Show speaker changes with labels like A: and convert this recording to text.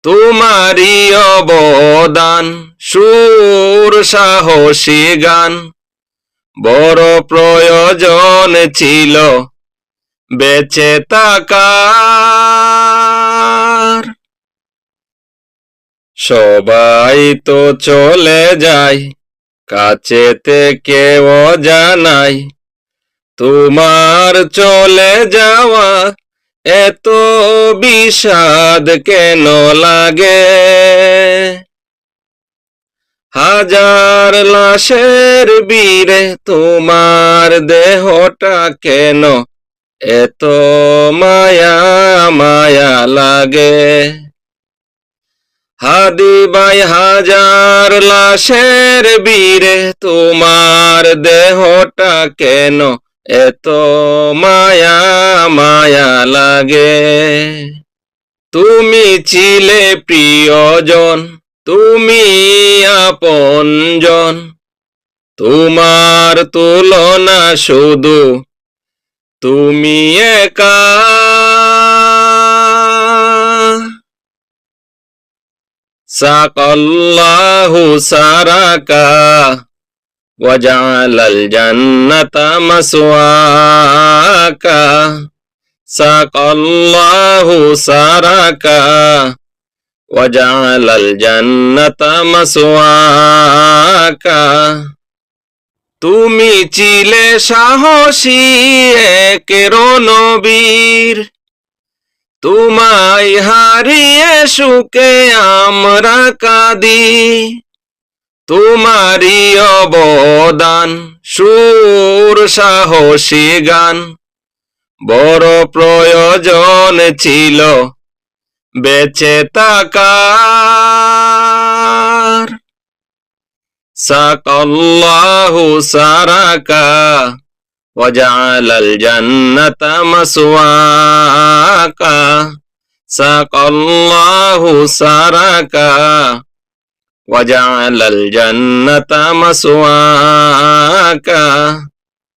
A: তোমারই অবদান সুর সাহসী গান বড় প্রয়োজন ছিল বেঁচে থাকার। সবাই তো চলে যায় কাছেতে কেউ জানাই তোমার চলে যাওয়া এত বিষাদ কেন লাগে। হাজার লাশের বীরে তোমার দেহটা কেন এত মায়া মায়া লাগে। হাদি ভাই হাজার লাশের বীরে তোমার দেহটা কেন এত মায়া মায়া লাগে। তুমি ছিলে প্রিয়জন তুমি আপনজন তোমার তুলনা শুধু তুমি একা। সাকাল্লাহু সারাকা ওয়াজআলাল জান্নাতা মাসওয়াকা। সাকাল্লাহু সারাকা ওয়াজআলাল জান্নাতা মাসওয়াকা। তুমি ছিলে সাহসী এক রণবীর তোমায় হারিয়ে সুখে আমরা কাঁদি। তোমারই অবদান সুর সাহসী গান বড় প্রয়োজন ছিল বেঁচে থাকার। সাকাল্লাহু সারাকা ওয়াজআলাল জান্নাতা মাসওয়াকা। সাকাল্লাহু সারাকা ওয়াজআলাল জান্নাতা মাসওয়াকা।